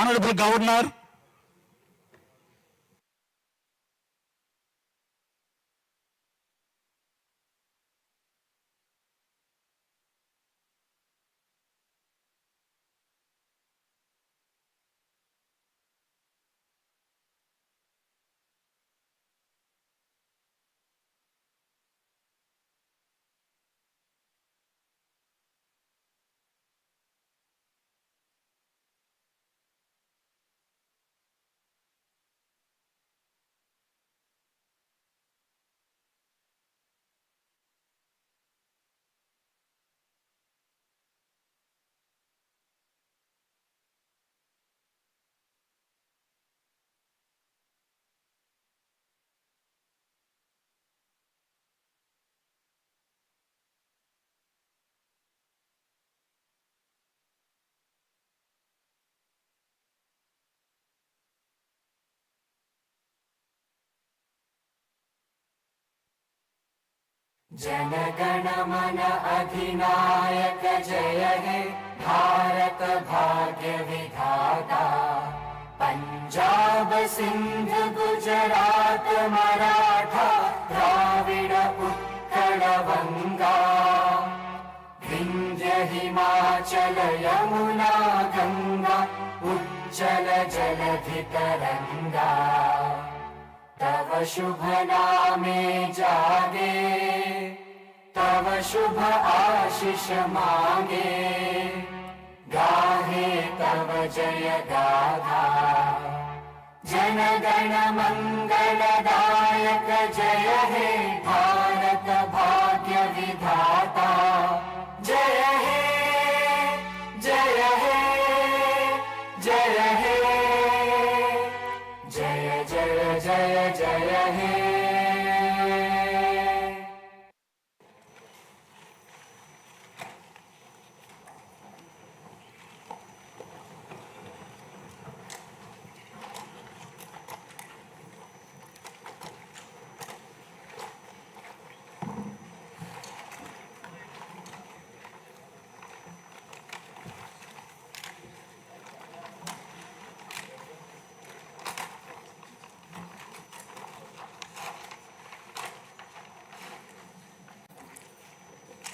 Honorable Governor, जनगण मन अधिनायक जय हे भारत भाग्य विधाता। पंजाब सिंध गुजरात मराठा द्राविड उत्कल बंगा। विंध्य हिमाचल यमुना गंगा उज्जल जलधि तरंगा। तव शुभ नामे जागे तव शुभ आशीष मांगे। गाहे तव जय गाथा जन गण मंगलदायक जय हे भारत भाग्य विधाता। जय हे जय हे जय हे जय जय जय जय हे।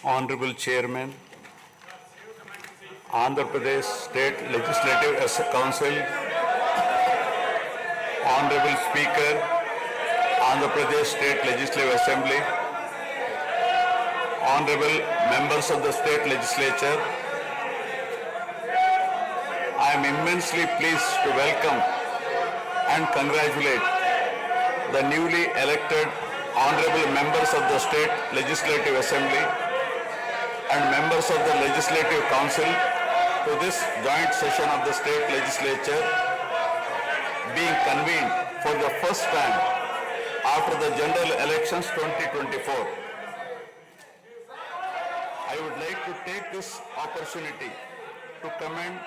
Honorable Chairman, Andhra Pradesh State Legislative Council, Honorable Speaker, Andhra Pradesh State Legislative Assembly, Honorable members of the State Legislature, I am immensely pleased to welcome and congratulate the newly elected Honorable members of the State Legislative Assembly and members of the Legislative Council to this joint session of the State Legislature being convened for the first time after the General Elections 2024. I would like to take this opportunity to commend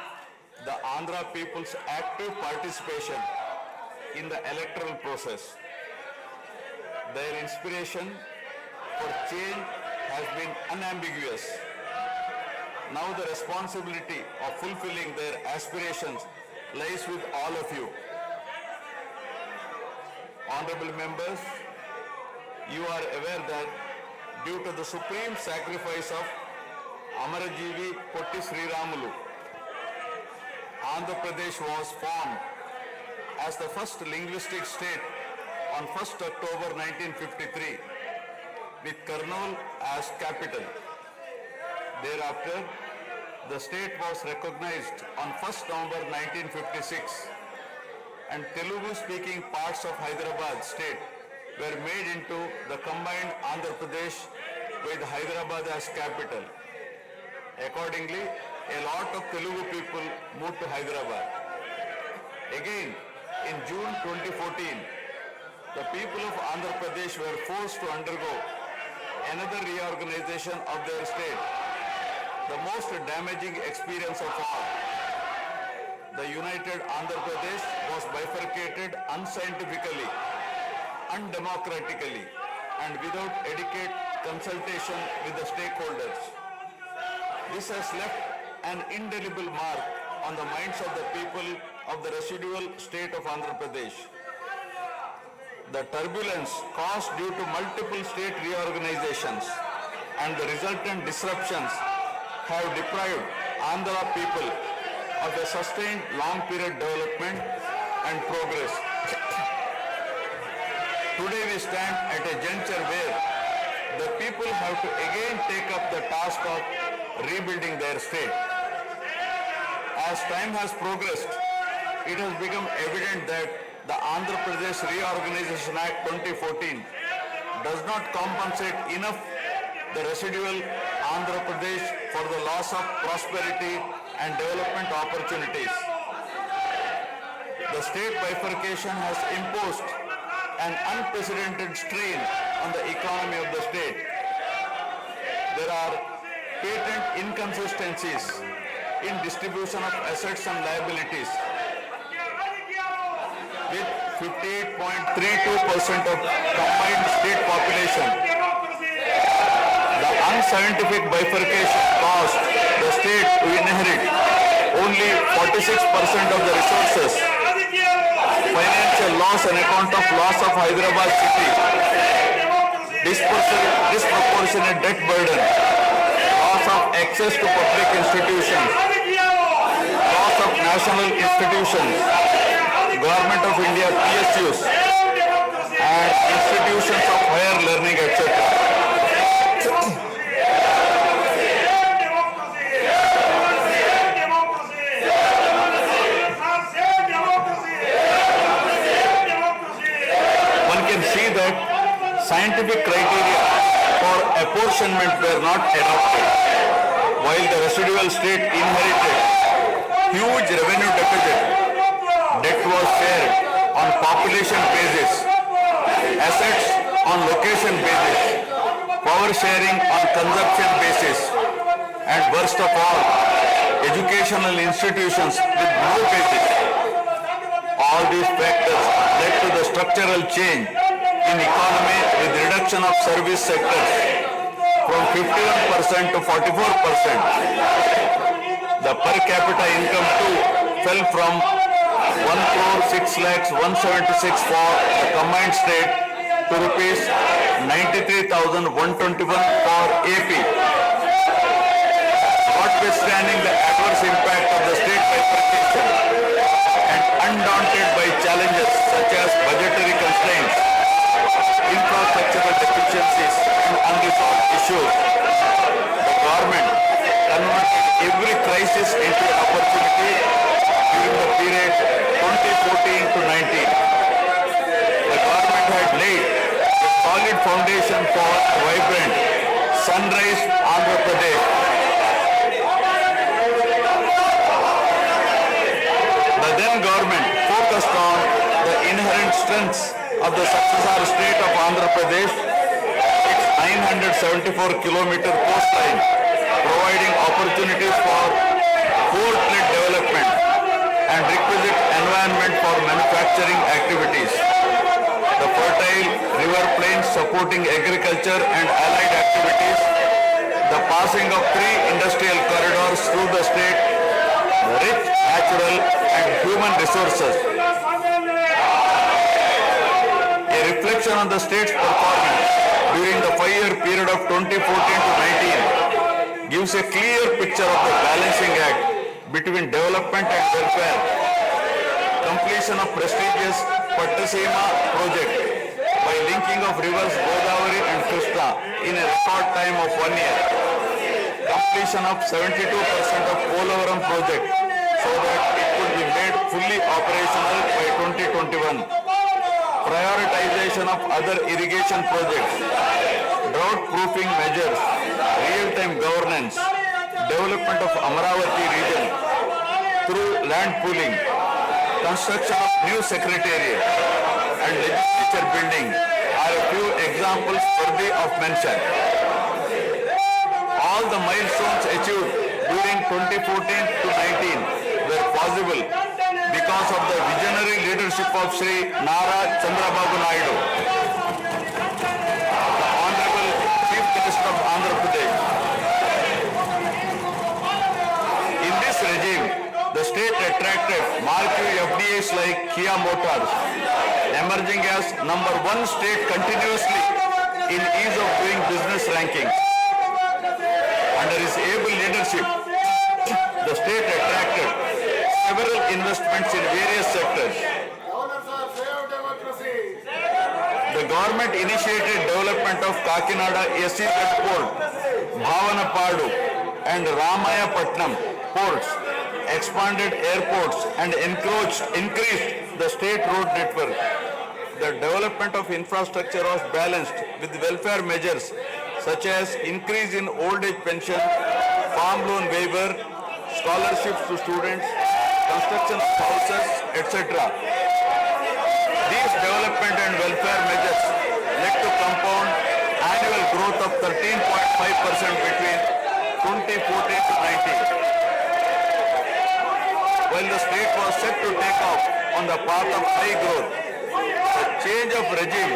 the Andhra people's active participation in the electoral process. Their inspiration for change has been unambiguous. Now the responsibility of fulfilling their aspirations lies with all of you. Honorable members, you are aware that due to the supreme sacrifice of Amarajeevi Potti Sriramulu, Andhra Pradesh was formed as the first linguistic state on 1st October 1953 with Kurnool as capital. Thereafter, the state was recognized on 1st November 1956 and Telugu-speaking parts of Hyderabad state were made into the combined Andhra Pradesh with Hyderabad as capital. Accordingly, a lot of Telugu people moved to Hyderabad. Again, in June 2014, the people of Andhra Pradesh were forced to undergo another reorganization of their state, the most damaging experience of all. The united Andhra Pradesh was bifurcated unscientifically, undemocratically, and without adequate consultation with the stakeholders. This has left an indelible mark on the minds of the people of the residual state of Andhra Pradesh. The turbulence caused due to multiple state reorganizations and the resultant disruptions have deprived Andhra people of a sustained long period development and progress. Today we stand at a juncture where the people have to again take up the task of rebuilding their state. As time has progressed, it has become evident that the Andhra Pradesh Reorganization Act 2014 does not compensate enough the residual Andhra Pradesh for the loss of prosperity and development opportunities. The state bifurcation has imposed an unprecedented strain on the economy of the state. There are patent inconsistencies in distribution of assets and liabilities, with 58.32% of combined state population. The unscientific bifurcation caused the state to inherit only 46% of the resources. Financial loss on account of loss of Hyderabad city, disproportionate debt burden, loss of access to public institutions, loss of national institutions, Government of India PSUs, and institutions of higher learning, etc. Scientific criteria for apportionment were not adopted, while the residual state inherited huge revenue deficit. Debt was shared on population basis, assets on location basis, power sharing on consumption basis, and worst of all, educational institutions with no basis. All these factors led to the structural change in economy with reduction of service sectors from 51% to 44%. The per capita income too fell from 1,06,176 for the combined state to rupees 93,121 for AP. Notwithstanding the adverse impact of the state bifurcation and undaunted by challenges such as budgetary constraints, infrastructural deficiencies and unresolved issues, the government converted every crisis into an opportunity during the period 2014 to 19. The government had laid a solid foundation for a vibrant, sunrise Andhra Pradesh. The then government focused on the inherent strengths of the successor state of Andhra Pradesh, its 974-kilometer coastline, providing opportunities for port-led development and requisite environment for manufacturing activities. The fertile river plains supporting agriculture and allied activities, the passing of 3 industrial corridors through the state, the rich natural and human resources. A reflection on the state's performance during the 5-year period of 2014 to 19 gives a clear picture of the balancing act between development and welfare. Completion of prestigious Pattasima project by linking of rivers Godavari and Krishna in a record time of 1 year. Completion of 72% of Polavaram project so that it could be made fully operational by 2021. Prioritization of other irrigation projects, drought proofing measures, real-time governance, development of Amaravati region through land pooling, construction of new secretariat and legislature building are a few examples worthy of mention. All the milestones achieved during 2014 to 19 were possible because of the visionary leadership of Sri Nara Chandrababu Naidu, the Honorable Chief Minister of Andhra Pradesh. In this regime, the attracted marquee FDIs like Kia Motors, emerging as #1 state continuously in ease of doing business rankings. Under his able leadership, the state attracted several investments in various sectors. The government initiated development of Kakinada SEZ port, Bhavanapadu and Ramayapatnam ports, expanded airports and increased the state road network. The development of infrastructure was balanced with welfare measures such as increase in old age pension, farm loan waiver, scholarships to students, construction of houses, etc. These development and welfare measures led to compound annual growth of 13.5% between 2014 to 19. While the state was set to take off on the path of high growth, the change of regime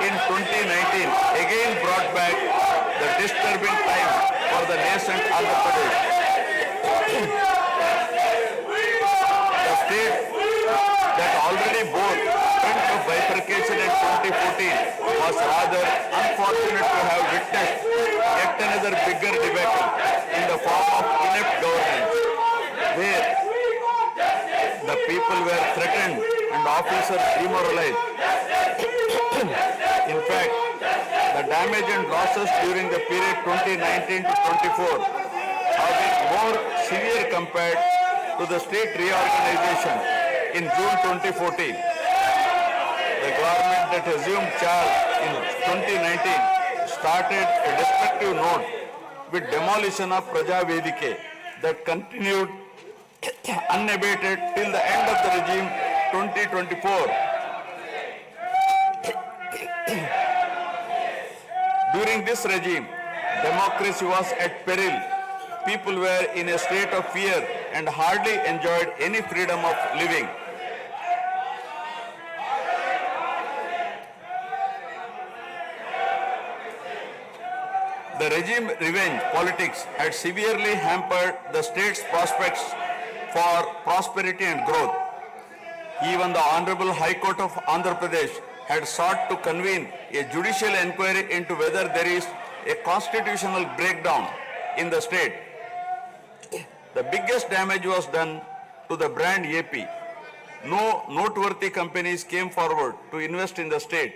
in 2019 again brought back the disturbing time for the nascent Andhra Pradesh. The state that already bore front of bifurcation in 2014 was rather unfortunate to have witnessed yet another bigger debacle in the form of inept governance, where the people were threatened and officers demoralized. In fact, the damage and losses during the period 2019 to 24 have been more severe compared to the state reorganization in June 2014. The government that assumed charge in 2019 started a destructive note with demolition of Praja Vedike that continued unabated till the end of the regime 2024. During this regime, democracy was at peril. People were in a state of fear and hardly enjoyed any freedom of living. The regime revenge politics had severely hampered the state's prospects for prosperity and growth. Even the Honorable High Court of Andhra Pradesh had sought to convene a judicial inquiry into whether there is a constitutional breakdown in the state. The biggest damage was done to the brand AP. No noteworthy companies came forward to invest in the state.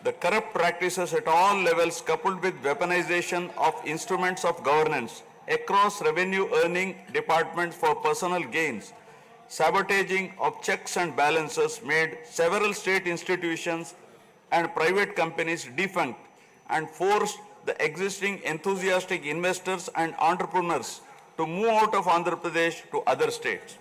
The corrupt practices at all levels, coupled with weaponization of instruments of governance across revenue earning departments for personal gains, sabotaging of checks and balances, made several state institutions and private companies defunct and forced the existing enthusiastic investors and entrepreneurs to move out of Andhra Pradesh to other states.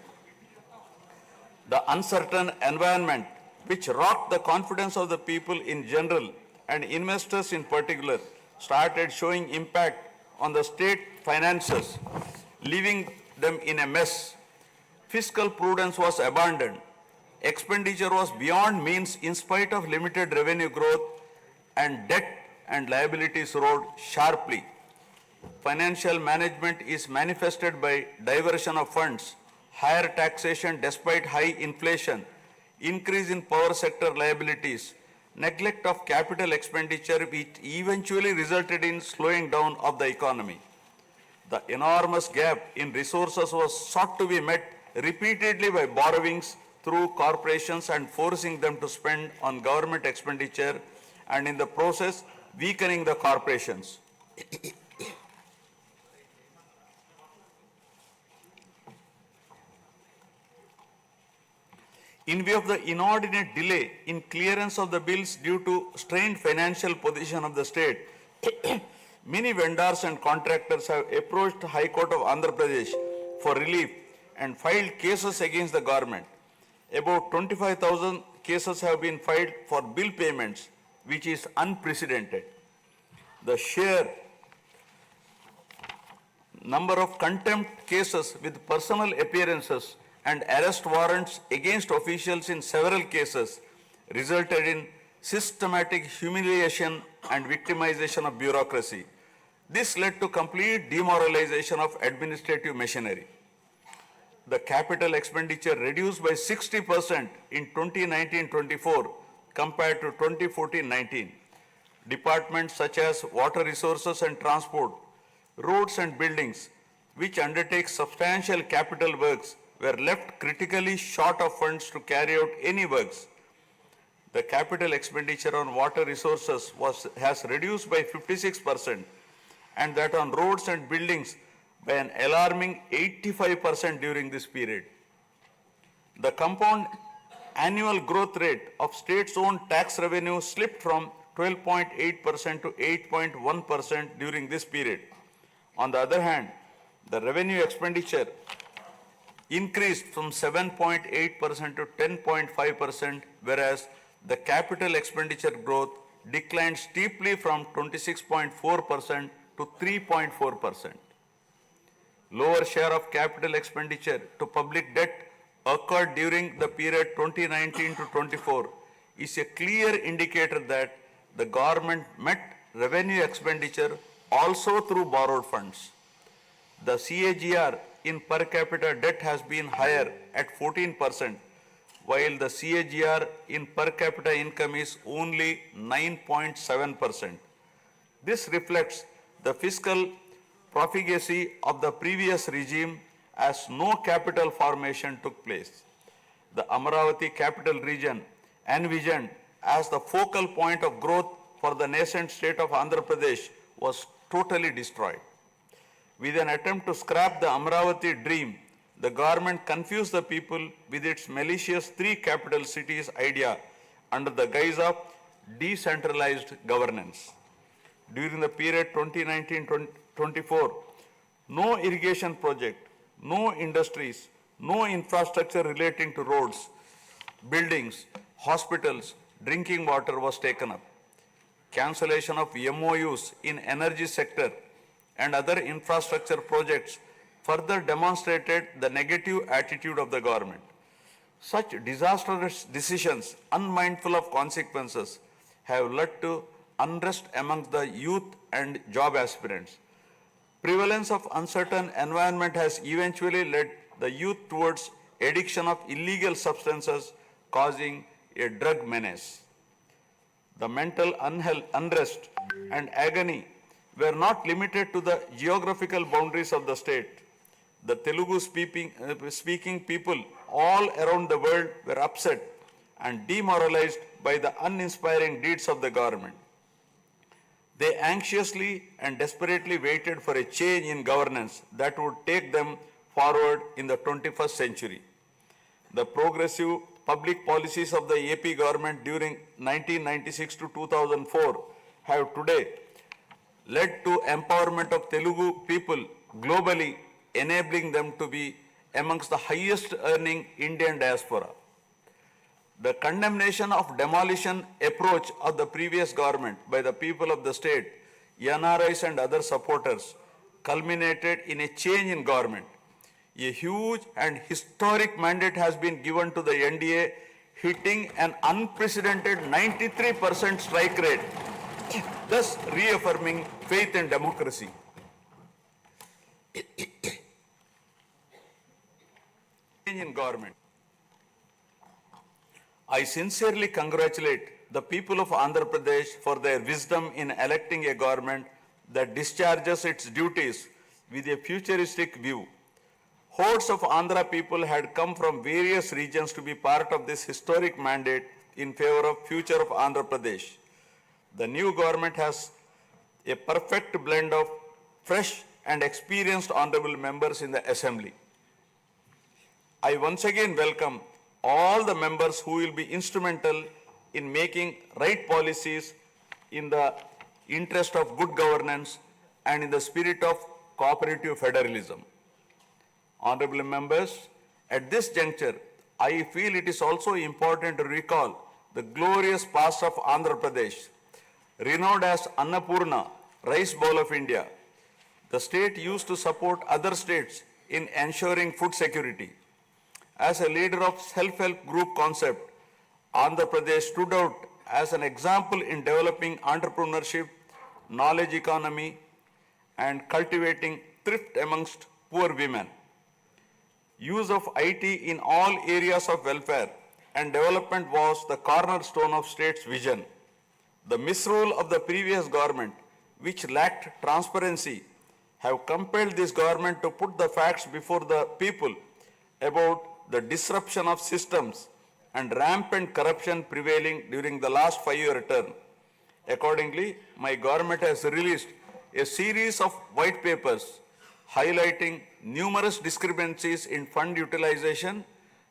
The uncertain environment which rocked the confidence of the people in general and investors in particular started showing impact on the state finances, leaving them in a mess. Fiscal prudence was abandoned. Expenditure was beyond means in spite of limited revenue growth, and debt and liabilities rose sharply. Financial management is manifested by diversion of funds, higher taxation despite high inflation, increase in power sector liabilities, neglect of capital expenditure, which eventually resulted in slowing down of the economy. The enormous gap in resources was sought to be met repeatedly by borrowings through corporations and forcing them to spend on government expenditure, and in the process weakening the corporations. In view of the inordinate delay in clearance of the bills due to strained financial position of the state, many vendors and contractors have approached High Court of Andhra Pradesh for relief and filed cases against the government. About 25,000 cases have been filed for bill payments, which is unprecedented. The sheer number of contempt cases with personal appearances and arrest warrants against officials in several cases resulted in systematic humiliation and victimization of bureaucracy. This led to complete demoralization of administrative machinery. the capital expenditure reduced by 60% in 2019-24 compared to 2014-19. Departments such as water resources and transport, roads and buildings, which undertake substantial capital works, were left critically short of funds to carry out any works. The capital expenditure on water resources has reduced by 56%, and that on roads and buildings by an alarming 85% during this period. The compound annual growth rate of states-owned tax revenue slipped from 12.8% to 8.1% during this period. On the other hand, the revenue expenditure increased from 7.8% to 10.5%, whereas the capital expenditure growth declined steeply from 26.4% to 3.4%. Lower share of capital expenditure to public debt occurred during the period 2019 to 24 is a clear indicator that the government met revenue expenditure also through borrowed funds. The CAGR in per capita debt has been higher at 14%, while the CAGR in per capita income is only 9.7%. This reflects the fiscal profligacy of the previous regime as no capital formation took place. The Amaravati capital region, envisioned as the focal point of growth for the nascent state of Andhra Pradesh, was totally destroyed. With an attempt to scrap the Amaravati dream, the government confused the people with its malicious three capital cities idea under the guise of decentralized governance. During the period 2019-24, no irrigation project, no industries, no infrastructure relating to roads, buildings, hospitals, drinking water was taken up. Cancellation of MOUs in energy sector and other infrastructure projects further demonstrated the negative attitude of the government. Such disastrous decisions, unmindful of consequences, have led to unrest amongst the youth and job aspirants. Prevalence of uncertain environment has eventually led the youth towards addiction of illegal substances, causing a drug menace. The mental unrest and agony were not limited to the geographical boundaries of the state. The Telugu speaking people all around the world were upset and demoralized by the uninspiring deeds of the government. They anxiously and desperately waited for a change in governance that would take them forward in the 21st century. The progressive public policies of the AP government during 1996 to 2004 have today led to empowerment of Telugu people globally, enabling them to be amongst the highest earning Indian diaspora. The condemnation of demolition approach of the previous government by the people of the state, NRIs and other supporters, culminated in a change in government. A huge and historic mandate has been given to the NDA, hitting an unprecedented 93% strike rate, thus reaffirming faith in democracy. Change in government. I sincerely congratulate the people of Andhra Pradesh for their wisdom in electing a government that discharges its duties with a futuristic view. Hordes of Andhra people had come from various regions to be part of this historic mandate in favor of future of Andhra Pradesh. The new government has a perfect blend of fresh and experienced honorable members in the assembly. I once again welcome all the members who will be instrumental in making right policies in the interest of good governance and in the spirit of cooperative federalism. Honorable members, at this juncture, I feel it is also important to recall the glorious past of Andhra Pradesh. Renowned as Annapurna, rice bowl of India, the state used to support other states in ensuring food security. As a leader of self-help group concept, Andhra Pradesh stood out as an example in developing entrepreneurship, knowledge economy, and cultivating thrift amongst poor women. Use of IT in all areas of welfare and development was the cornerstone of state's vision. The misrule of the previous government, which lacked transparency, have compelled this government to put the facts before the people about the disruption of systems and rampant corruption prevailing during the last 5-year term. Accordingly, my government has released a series of white papers highlighting numerous discrepancies in fund utilization,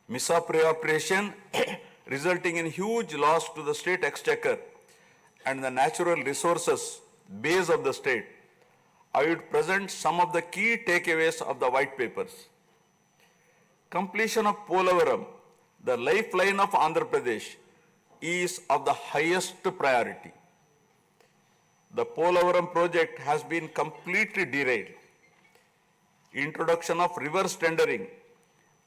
misappropriation, resulting in huge loss to the state exchequer and the natural resources base of the state. I would present some of the key takeaways of the white papers. Completion of Polavaram, the lifeline of Andhra Pradesh, is of the highest priority. The Polavaram project has been completely derailed. Introduction of reverse tendering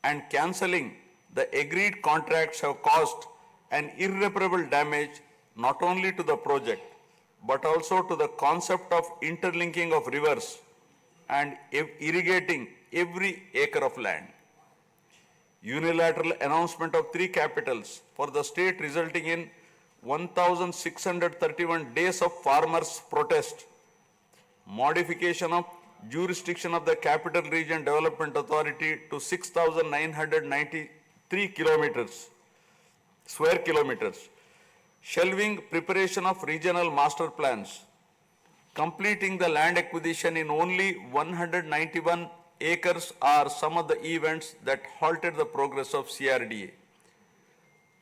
and cancelling the agreed contracts have caused an irreparable damage not only to the project but also to the concept of interlinking of rivers and irrigating every acre of land. Unilateral announcement of 3 capitals for the state resulting in 1,631 days of farmers' protest. Modification of jurisdiction of the Capital Region Development Authority to 6,993 square kilometers. Shelving preparation of regional master plans. Completing the land acquisition in only 191 acres are some of the events that halted the progress of CRDA.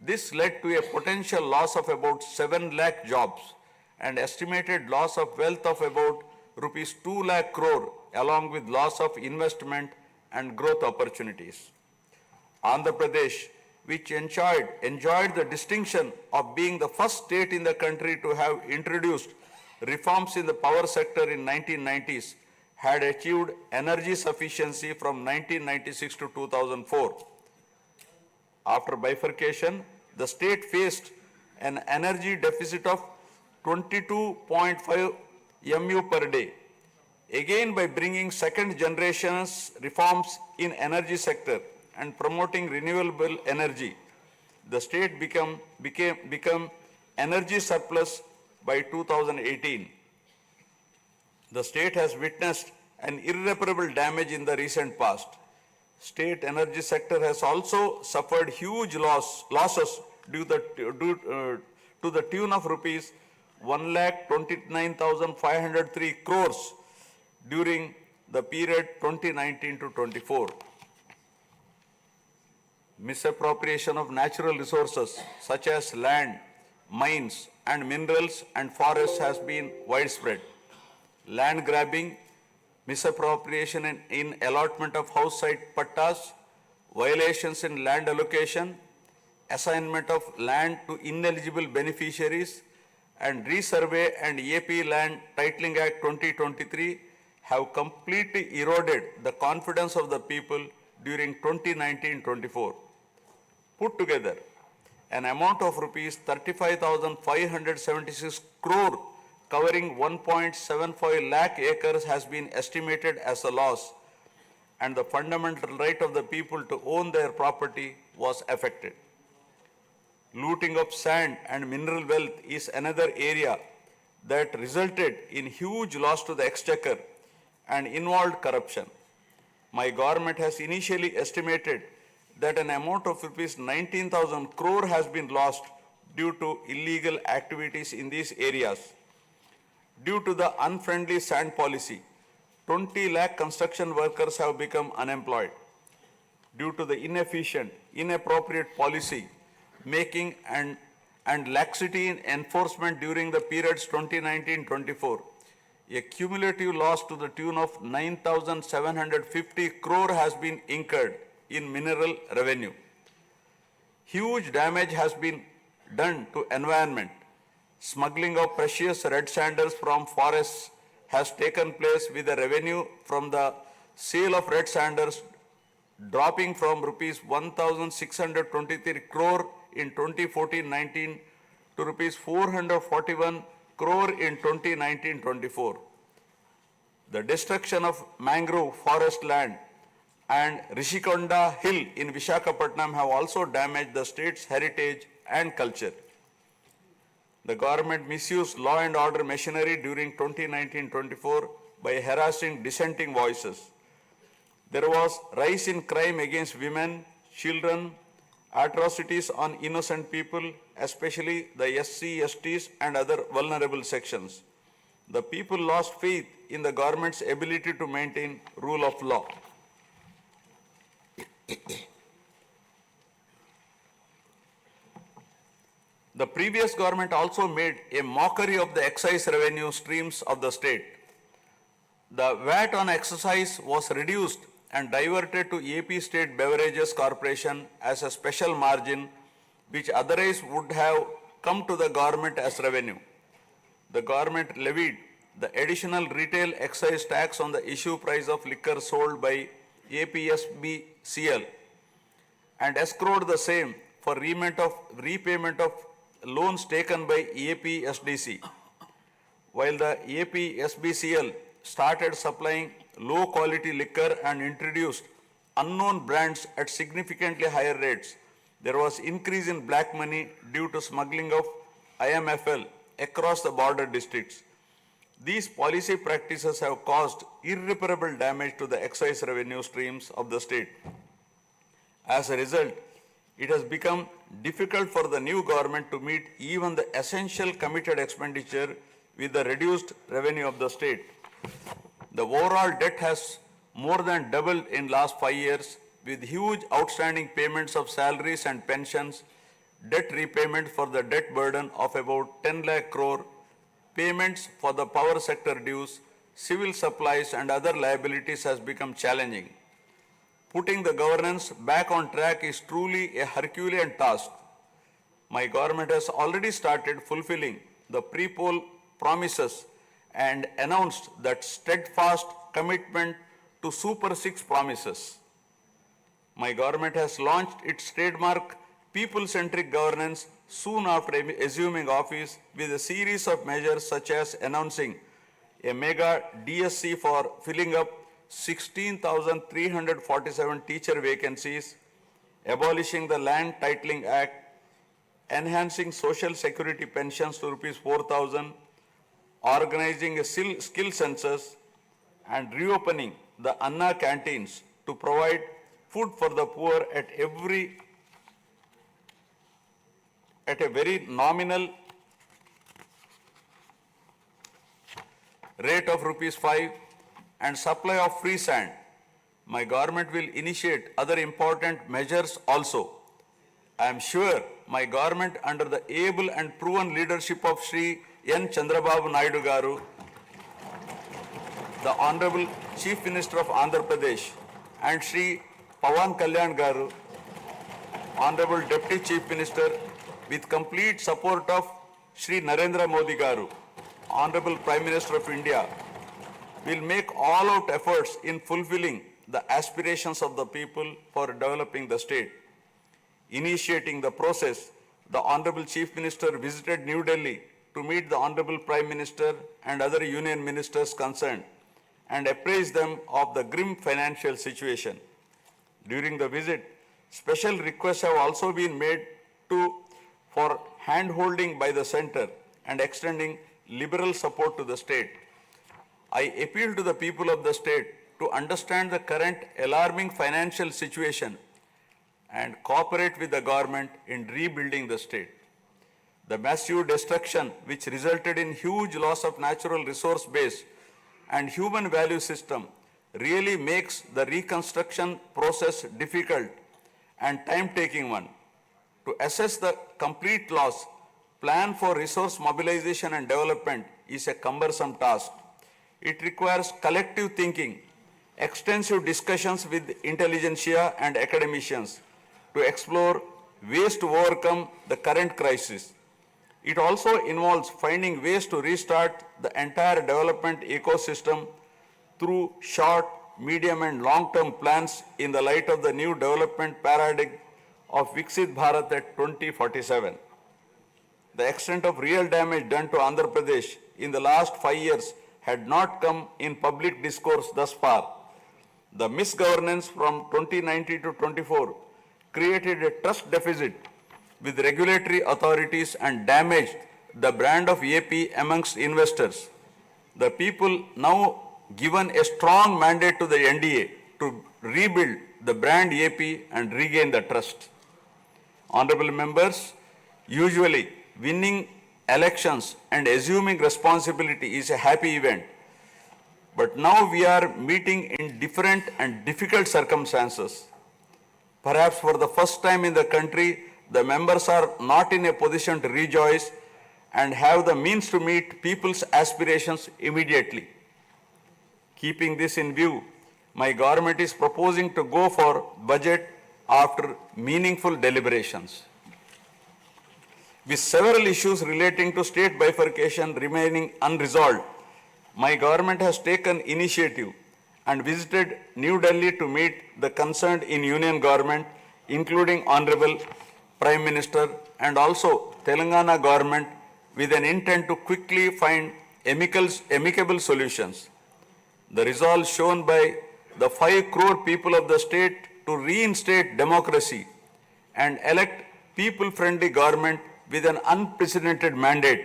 This led to a potential loss of about 7 lakh jobs and estimated loss of wealth of about rupees 2 lakh crore along with loss of investment and growth opportunities. Andhra Pradesh, which enjoyed the distinction of being the first state in the country to have introduced reforms in the power sector in 1990s, had achieved energy sufficiency from 1996 to 2004. After bifurcation, the state faced an energy deficit of 22.5 MU per day. Again, by bringing second generation's reforms in energy sector and promoting renewable energy, the state become energy surplus by 2018. The state has witnessed an irreparable damage in the recent past. State energy sector has also suffered huge losses due to the tune of rupees 1,29,503 crores during the period 2019 to 24. Misappropriation of natural resources such as land, mines and minerals and forests has been widespread. Land grabbing, misappropriation in allotment of house site pattas, violations in land allocation, assignment of land to ineligible beneficiaries, and Resurvey and AP Land Titling Act 2023 have completely eroded the confidence of the people during 2019-24. Put together, an amount of rupees 35,576 crore covering 1.75 lakh acres has been estimated as a loss, and the fundamental right of the people to own their property was affected. Looting of sand and mineral wealth is another area that resulted in huge loss to the exchequer and involved corruption. My government has initially estimated that an amount of rupees 19,000 crore has been lost due to illegal activities in these areas. Due to the unfriendly sand policy, 20 lakh construction workers have become unemployed. Due to the inefficient, inappropriate policy making and laxity in enforcement during the periods 2019-24, a cumulative loss to the tune of 9,750 crore has been incurred in mineral revenue. Huge damage has been done to environment. Smuggling of precious red sandals from forests has taken place with the revenue from the sale of red sandals dropping from rupees 1,623 crore in 2014-19 to rupees 441 crore in 2019-24. The destruction of mangrove forest land and Rishikonda Hill in Vishakhapatnam have also damaged the state's heritage and culture. The government misused law and order machinery during 2019-24 by harassing dissenting voices. There was rise in crime against women, children, atrocities on innocent people, especially the SC, STs and other vulnerable sections. The people lost faith in the government's ability to maintain rule of law. The previous government also made a mockery of the excise revenue streams of the state. The VAT on excise was reduced and diverted to AP State Beverages Corporation as a special margin, which otherwise would have come to the government as revenue. The government levied the additional retail excise tax on the issue price of liquor sold by APSBCL and escrowed the same for repayment of loans taken by APSDC. While the APSBCL started supplying low quality liquor and introduced unknown brands at significantly higher rates, there was increase in black money due to smuggling of IMFL across the border districts. These policy practices have caused irreparable damage to the excise revenue streams of the state. As a result, it has become difficult for the new government to meet even the essential committed expenditure with the reduced revenue of the state. The overall debt has more than doubled in last 5 years, with huge outstanding payments of salaries and pensions, debt repayment for the debt burden of about 10 lakh crore, payments for the power sector dues, civil supplies and other liabilities has become challenging. Putting the governance back on track is truly a Herculean task. My government has already started fulfilling the pre-poll promises and announced that steadfast commitment to Super 6 promises. My government has launched its trademark people-centric governance soon after assuming office with a series of measures such as announcing a mega DSC for filling up 16,347 teacher vacancies, abolishing the Land Titling Act, enhancing social security pensions to rupees 4,000, organizing a skill census, and reopening the Anna canteens to provide food for the poor at a very nominal rate of rupees 5 and supply of free sand. My government will initiate other important measures also. I am sure my government under the able and proven leadership of Shri N. Chandrababu Naidu Garu, the Honorable Chief Minister of Andhra Pradesh, and Shri Pawan Kalyan Garu, Honorable Deputy Chief Minister, with complete support of Shri Narendra Modi Garu, Honorable Prime Minister of India, will make all-out efforts in fulfilling the aspirations of the people for developing the state. Initiating the process, the Honorable Chief Minister visited New Delhi to meet the Honorable Prime Minister and other union ministers concerned and apprise them of the grim financial situation. During the visit, special requests have also been made for hand-holding by the center and extending liberal support to the state. I appeal to the people of the state to understand the current alarming financial situation and cooperate with the government in rebuilding the state. The massive destruction which resulted in huge loss of natural resource base and human value system really makes the reconstruction process difficult and time-taking one. To assess the complete loss, plan for resource mobilization and development is a cumbersome task. It requires collective thinking, extensive discussions with intelligentsia and academicians to explore ways to overcome the current crisis. It also involves finding ways to restart the entire development ecosystem through short, medium and long-term plans in the light of the new development paradigm of Viksit Bharat at 2047. The extent of real damage done to Andhra Pradesh in the last 5 years had not come in public discourse thus far. The misgovernance from 2019 to 24 created a trust deficit with regulatory authorities and damaged the brand of AP amongst investors. The people now given a strong mandate to the NDA to rebuild the brand AP and regain the trust. Honorable members, usually winning elections and assuming responsibility is a happy event. But now we are meeting in different and difficult circumstances. Perhaps for the first time in the country, the members are not in a position to rejoice and have the means to meet people's aspirations immediately. Keeping this in view, my government is proposing to go for budget after meaningful deliberations. With several issues relating to state bifurcation remaining unresolved, my government has taken initiative and visited New Delhi to meet the concerned in union government, including Honorable Prime Minister and also Telangana government, with an intent to quickly find amicable solutions. The resolve shown by the 5 crore people of the state to reinstate democracy and elect people-friendly government with an unprecedented mandate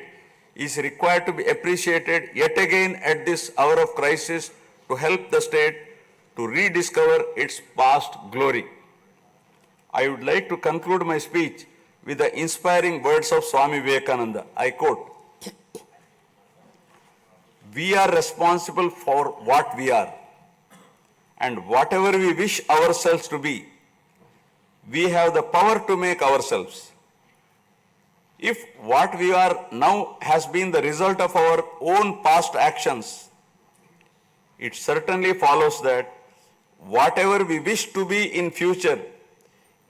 is required to be appreciated yet again at this hour of crisis to help the state to rediscover its past glory. I would like to conclude my speech with the inspiring words of Swami Vivekananda. I quote, "We are responsible for what we are, and whatever we wish ourselves to be, we have the power to make ourselves. If what we are now has been the result of our own past actions, it certainly follows that whatever we wish to be in future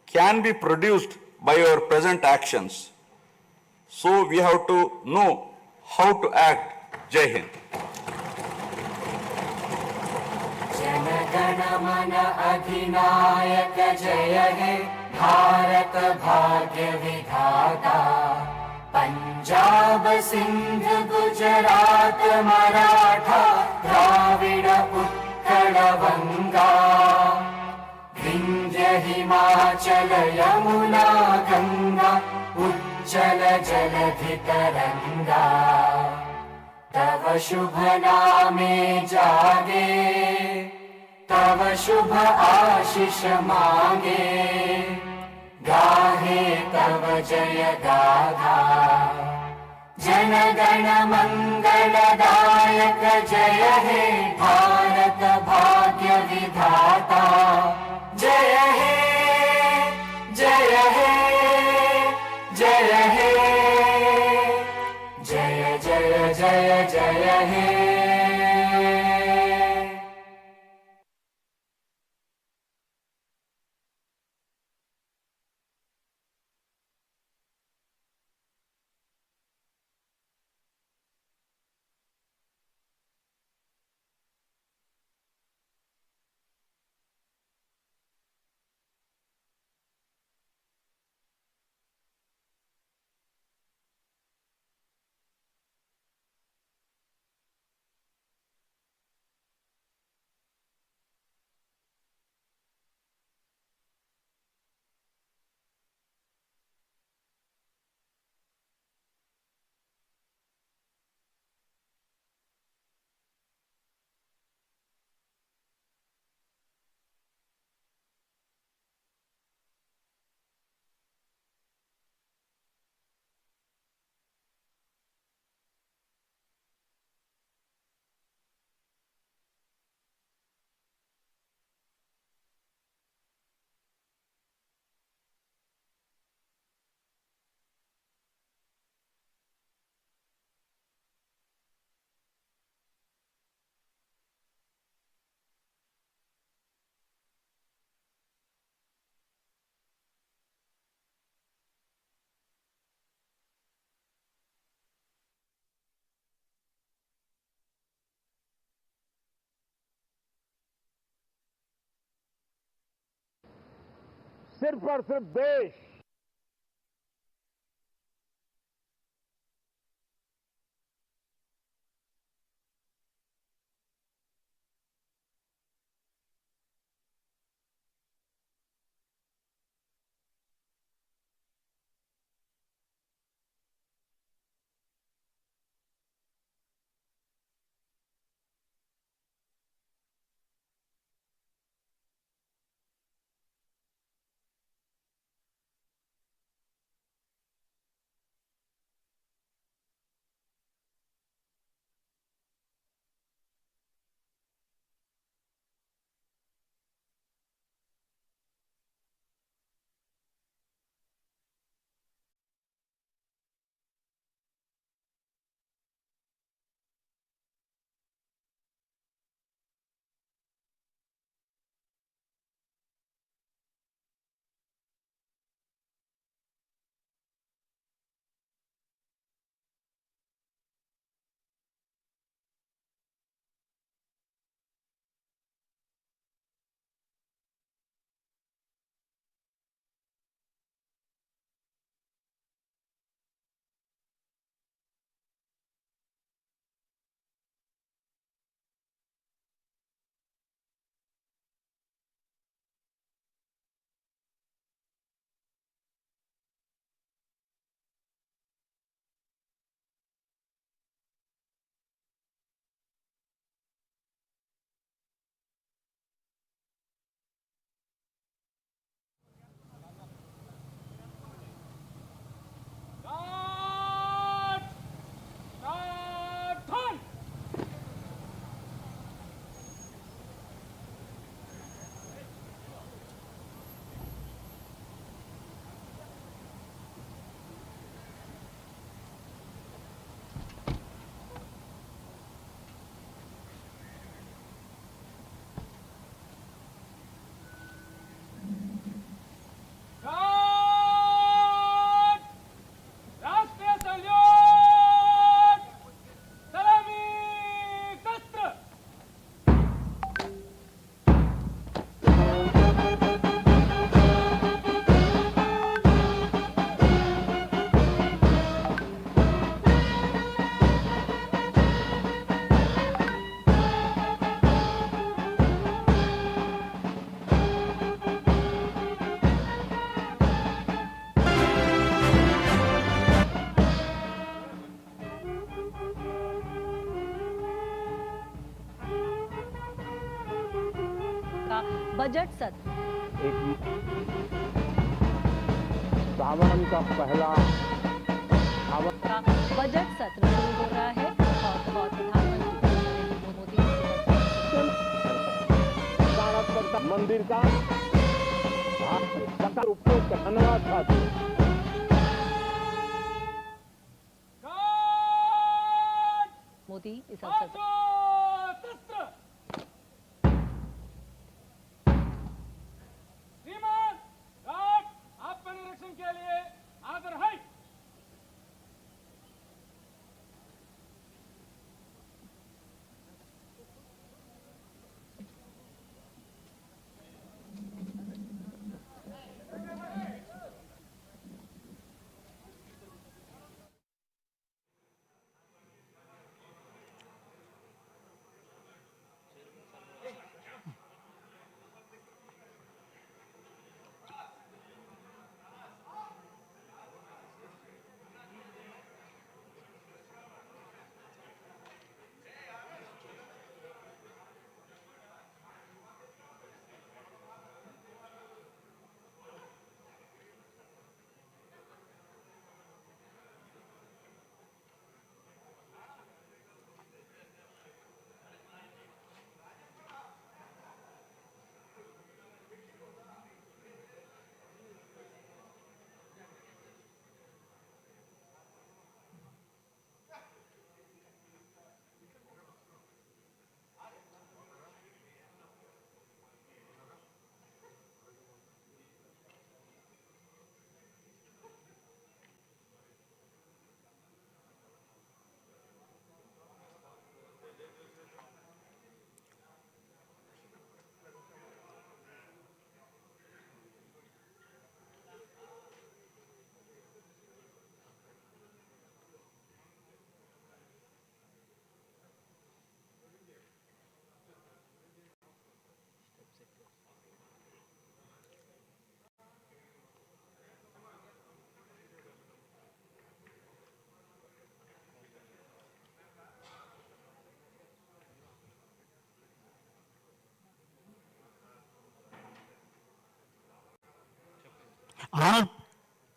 can be produced by our present actions. So we have to know how to act." Jai Hind. Jana Gana मन अधिनायक जय हे भारत भाग्य विधाता। पंजाब सिंध गुजरात मराठा द्राविड उत्कल बंगा विंध्य हिमाचल यमुना गंगा उज्जल जलधि तरंगा। तव शुभ नामे जागे तव शुभ आशीष मांगे गाहे तव जय गाथा। जन गण मंगलदायक जय हे भारत भाग्य विधाता। जय हे जय हे जय हे जय जय जय जय हे। सिर्फ और सिर्फ देश बजट सत्र एक सावन का पहला का बजट सत्र शुरू हो रहा है और प्रधानमंत्री नरेंद्र मोदी मंदिर का सकल उपयोग धन्यवाद साथी मोदी इस अवसर पर श्रीमान राज आपका निरीक्षण के लिए आदर है।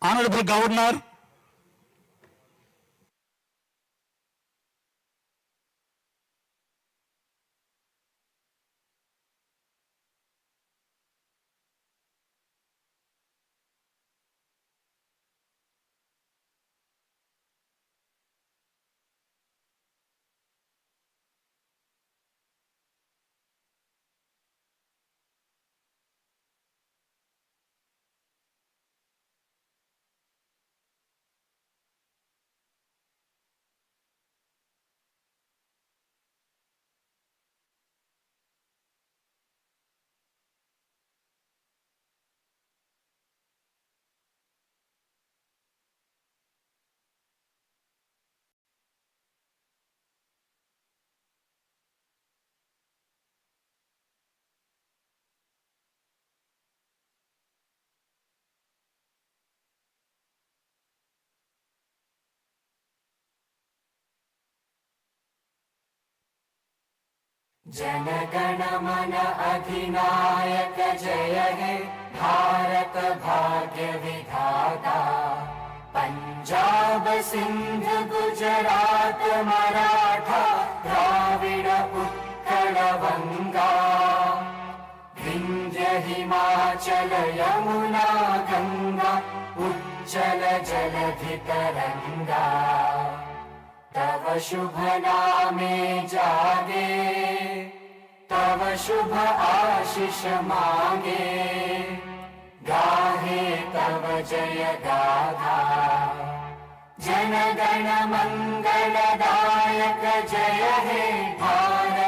Honorable Governor, जनगण मन अधिनायक जय हे भारत भाग्य विधाता। पंजाब सिंध गुजरात मराठा द्राविड उत्कल वंगा विंध्य हिमाचल यमुना गंगा उज्जल जलधि तरंगा। तव शुभ नामे जागे तव शुभ आशीष मांगे गाहे तव जय गाथा। जन गण मंगलदायक जय हे भारत